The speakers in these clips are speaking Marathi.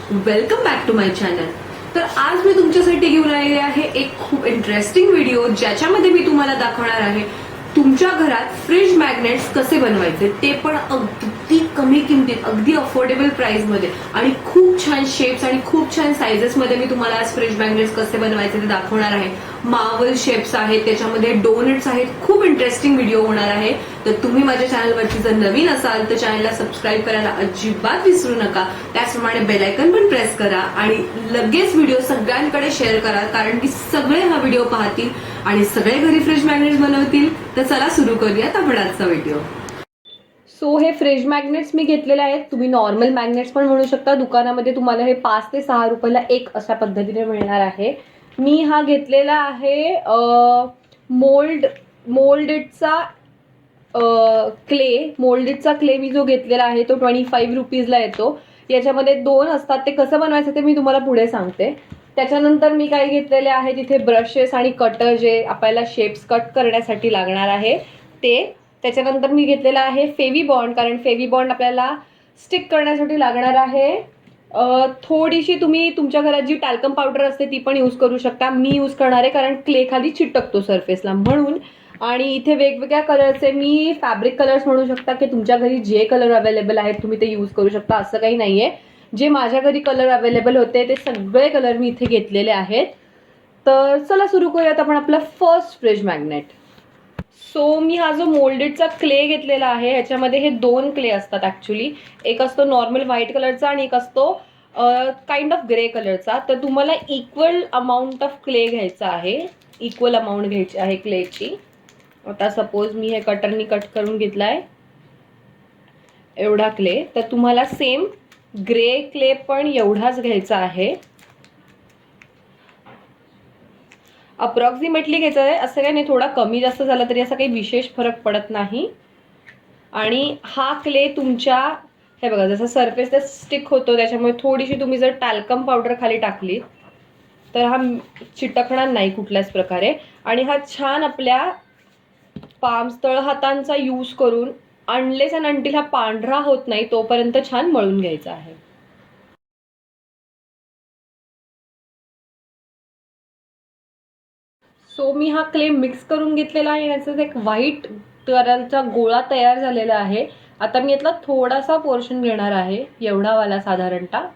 Welcome back to my channel. तर आज मी तुमच्यासाठी घेऊन आलेले आहे एक खूप इंटरेस्टिंग व्हिडिओ, ज्याच्यामध्ये मी तुम्हाला दाखवणार आहे तुमच्या घरात फ्रिज मॅग्नेट्स कसे बनवायचे, ते पण अगदी कमी किमतीत, अगदी अफोर्डेबल प्राइस मध्ये आणि खूप छान शेप्स आणि खूप छान साइजेस मध्ये मी तुम्हाला आज फ्रिज मॅग्नेट्स कसे बनवायचे ते दाखवणार आहे। मार्वल शेप्स आहेत, त्याच्यामध्ये डोनट्स आहेत, खूप इंटरेस्टिंग व्हिडिओ होणार आहे। तर तुम्ही माझ्या चॅनलवरती जर नवीन असाल तर चॅनलला सबस्क्राईब करायला अजिबात विसरू नका। त्याचप्रमाणे बेल आयकॉन पण प्रेस करा आणि लगेच व्हिडिओ सगळ्यांकडे शेअर करा, कारण की सगळे हा व्हिडिओ पाहतील आणि सगळे घरी फ्रिज मॅग्नेट्स बनवतील। तर चला सुरू करूयात आपण आजचा व्हिडिओ। सो हे फ्रिज मॅग्नेट्स मी घेतलेले आहेत, तुम्ही नॉर्मल मॅग्नेट्स पण म्हणू शकता। दुकानामध्ये तुम्हाला हे 5 ते 6 रुपयाला एक अशा पद्धतीने मिळणार आहे। मी हा घेतलेला आहे मोल्डेडचा क्ले मी जो घेतलेला आहे तो 25 रुपीजला येतो। याच्यामध्ये 2 असतात, ते कसं बनवायचं ते मी तुम्हाला पुढे सांगते। त्याच्यानंतर मी काय घेतलेले आहे, तिथे ब्रशेस आणि कटर जे आपल्याला शेप्स कट करण्यासाठी लागणार आहे ते। त्याच्यानंतर मी घेतलेला आहे फेविबॉन्ड, कारण फेविबॉन्ड आपल्याला स्टिक करण्यासाठी लागणार आहे। थोडीशी तुम्ही तुमच्या घरात जी टॅल्कम पावडर असते ती पण यूज करू शकता। मी यूज करणार आहे कारण क्ले खाली चिटकतो सरफेसला म्हणून। आणि इथे वेगवेगळ्या कलरचे मी फॅब्रिक कलर्स म्हणू शकता की तुमच्या घरी जे कलर अवेलेबल आहेत तुम्ही ते यूज करू शकता, असं काही नाहीये। जे माझ्या घरी कलर अवेलेबल होते ते सगळे कलर मी इथे घेतलेले आहेत। तर चला सुरू करूयात आपण आपला फर्स्ट फ्रिज मॅग्नेट। सो मी हा जो मोल्डेडचा क्ले घेतलेला आहे, ह्याच्यामध्ये हे 2 क्ले असतात ऍक्च्युली। एक असतो नॉर्मल व्हाईट कलरचा आणि एक असतो काइंड ऑफ ग्रे कलरचा। तर तुम्हाला इक्वल अमाऊंट ऑफ क्ले घ्यायचा आहे, इक्वल अमाऊंट घ्यायची आहे क्लेची। आता सपोज मी हे कटरनी कट करून घेतलाय एवढा क्ले, तर तुम्हाला सेम ग्रे क्ले पण एवढाच घ्यायचा आहे। अप्रॉक्सिमेटली घ्यायचं आहे, असं काही नाही, थोडा कमी जास्त झाला तरी असा काही विशेष फरक पडत नाही। आणि हा क्ले तुमच्या हे बघा जसं सरफेस ते स्टिक होतो, त्याच्यामुळे थोडीशी तुम्ही जर टॅल्कम पावडर खाली टाकली तर हा चिटकणार नाही कुठल्याच प्रकारे। आणि हा छान आपल्या पाम्स तळहातांचा यूज करून अनलेस अँड अंटिल हा पांढरा होत नाही तोपर्यंत छान मळून घ्यायचा आहे। सो मी हा क्ले मिक्स करून घेतलेला आहे, याचा एक व्हाईट कलरचा गोळा तयार झालेला आहे। आता मी यातला थोडासा पोर्शन घेणार आहे, एवढा वाला साधारणतः,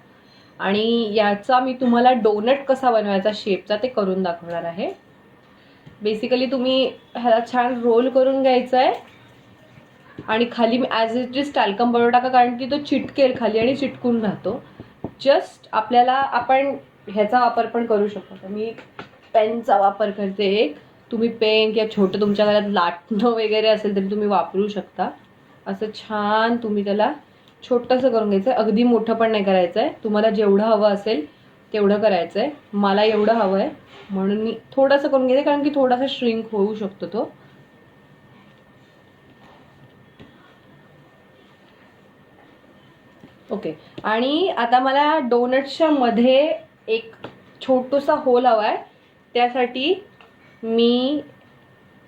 आणि याचा मी तुम्हाला डोनट कसा बनवायचा शेपचा ते करून दाखवणार आहे। बेसिकली तुम्ही ह्याला छान रोल करून घ्यायचा आहे आणि खाली as it is talcum powder टाका, कारण की तो चिटकेल खाली आणि चिटकून राहतो। जस्ट आपल्याला आपण ह्याचा वापर पण करू शकतो। तर मी पेनचा वापर करते एक, तुम्ही पेन किंवा छोटं तुमच्या घरात लाटणं वगैरे असेल तरी तुम्ही वापरू शकता। असं छान तुम्ही त्याला छोटंसं करून घ्यायचं आहे, अगदी मोठं पण नाही करायचं आहे। तुम्हाला जेवढं हवं असेल तेवढं करायचं आहे। मला एवढं हवं आहे म्हणून मी थोडंसं करून घेते, कारण की थोडासा श्रिंक होऊ शकतो तो। ओके, आणि आता मला डोनट्सच्या मध्ये एक छोटूसा होल हवा आहे। त्यासाठी मी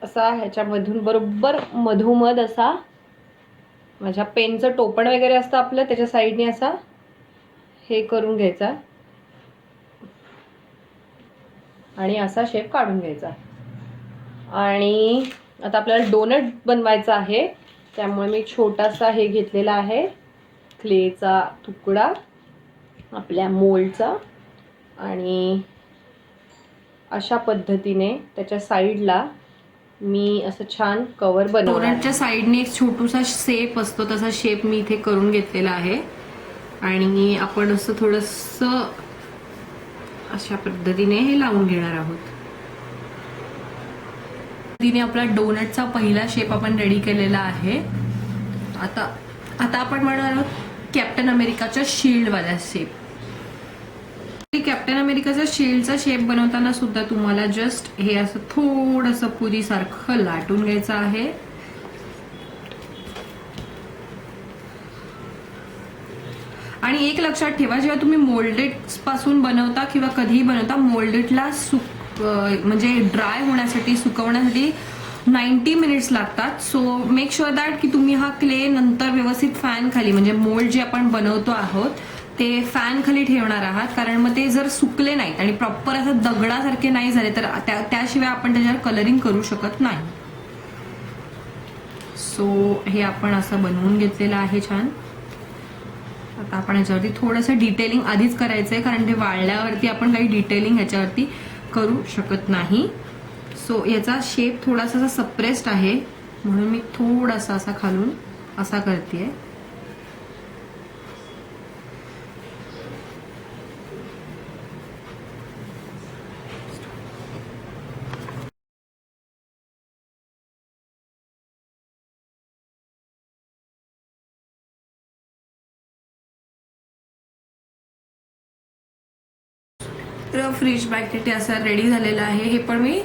असा ह्याच्यामधून बरोबर मधोमध असा माझ्या पेनचं टोपण वगैरे असतं आपलं, त्याच्या साईडने असा हे करून घ्यायचा आणि असा शेप काढून घ्यायचा। आणि आता आपल्याला डोनट बनवायचा आहे, त्यामुळे मी छोटासा हे घेतलेला आहे क्लेचा तुकडा आपल्या मोल्डचा, आणि अशा पद्धतीने त्याच्या साईडला मी असं छान कव्हर बनवणार आहे। डोनटच्या साईडने एक छोटूसा शेप असतो, तसा शेप मी इथे करून घेतलेला आहे। आणि आपण असं थोडंसं अशा पद्धतीने हे लावून घेणार आहोत। तिने आपला डोनटचा पहिला शेप आपण रेडी केलेला आहे। आता आपण बनवणार आहोत कॅप्टन अमेरिकाच्या शील्डवाला शेप। कॅप्टन अमेरिकाच्या शील्डचा शेप बनवताना सुद्धा तुम्हाला जस्ट हे असं थोडंसं पुरीसारखं लाटून घ्यायचं आहे। आणि एक लक्षात ठेवा, जेव्हा तुम्ही मोल्डेड पासून बनवता किंवा कधीही बनवता, मोल्डेडला म्हणजे ड्राय होण्यासाठी, सुकवण्यासाठी 90 मिनिट्स लागतात। सो मेक शुअर दॅट की तुम्ही हा क्ले नंतर व्यवस्थित फॅन खाली, म्हणजे मोल्ड जे आपण बनवतो आहोत ते फॅन खाली ठेवणार आहात, कारण मग ते जर सुकले नाहीत आणि प्रॉपर असं दगडासारखे नाही झाले तर त्याशिवाय आपण त्याच्यावर कलरिंग करू शकत नाही. सो हे आपण असं बनवून घेतलेलं आहे छान. आता आपण ह्याच्यावरती थोडंसं डिटेलिंग आधीच करायचंय, कारण ते वाळल्यावरती आपण काही डिटेलिंग ह्याच्यावरती करू शकत नाही. सो याचा शेप थोडासा सप्रेस्ड आहे म्हणून मी थोडासा असा खालून असा करतेय. तर फ्रीज बॅग ते असं रेडी झालेलं आहे. हे पण मी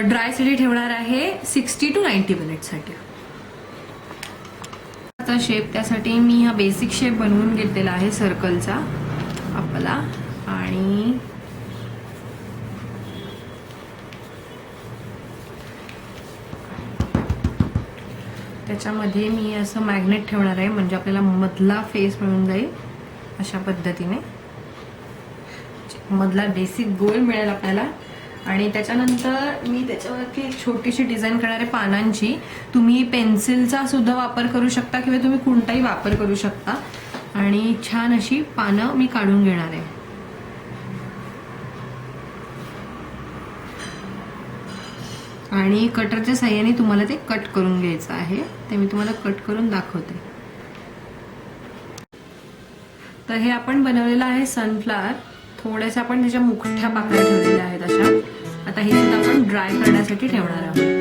ड्रायसाठी ठेवणार आहे 60 to 90 मिनिटसाठी. आता शेप त्यासाठी मी हा बेसिक शेप बनवून घेतलेला आहे सर्कलचा आपला. आणि त्याच्यामध्ये मी असं मॅग्नेट ठेवणार आहे, म्हणजे आपल्याला मधला फेस मिळून जाईल अशा पद्धतीने. मधला बेसिक गोल मिळेल आपल्याला. आणि त्याच्यानंतर मी त्याच्यावरती एक छोटीशी डिझाईन करणार आहे पानांची. तुम्ही पेन्सिलचा सुद्धा वापर करू शकता किंवा तुम्ही कोणताही वापर करू शकता. आणि छान अशी पानं मी काढून घेणार आहे. आणि कटरच्या साह्याने तुम्हाला ते कट करून घ्यायचं आहे. ते मी तुम्हाला कट करून दाखवते. तर हे आपण बनवलेलं आहे सनफ्लावर. थोड्याशा आपण त्याच्या मुठ्या पाकळ्या ठेवलेल्या आहेत अशा. आता हे सुद्धा आपण ड्राय करण्यासाठी ठेवणार आहोत.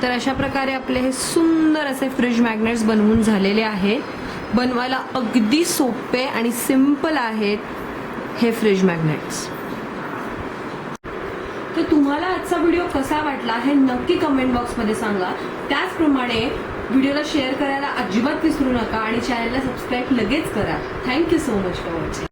तर अशा प्रकारे आपले हे सुंदर असे फ्रिज मॅग्नेट्स बनवून झालेले आहेत. बनवायला अगदी सोपे आणि सिम्पल आहेत हे फ्रीज मॅग्नेट्स. तर तुम्हाला आजचा व्हिडिओ कसा वाटला हे नक्की कमेंट बॉक्समध्ये सांगा. त्याचप्रमाणे व्हिडिओला शेअर करायला अजिबात विसरू नका आणि चॅनलला सबस्क्राईब लगेच करा. Thank you so much for watching.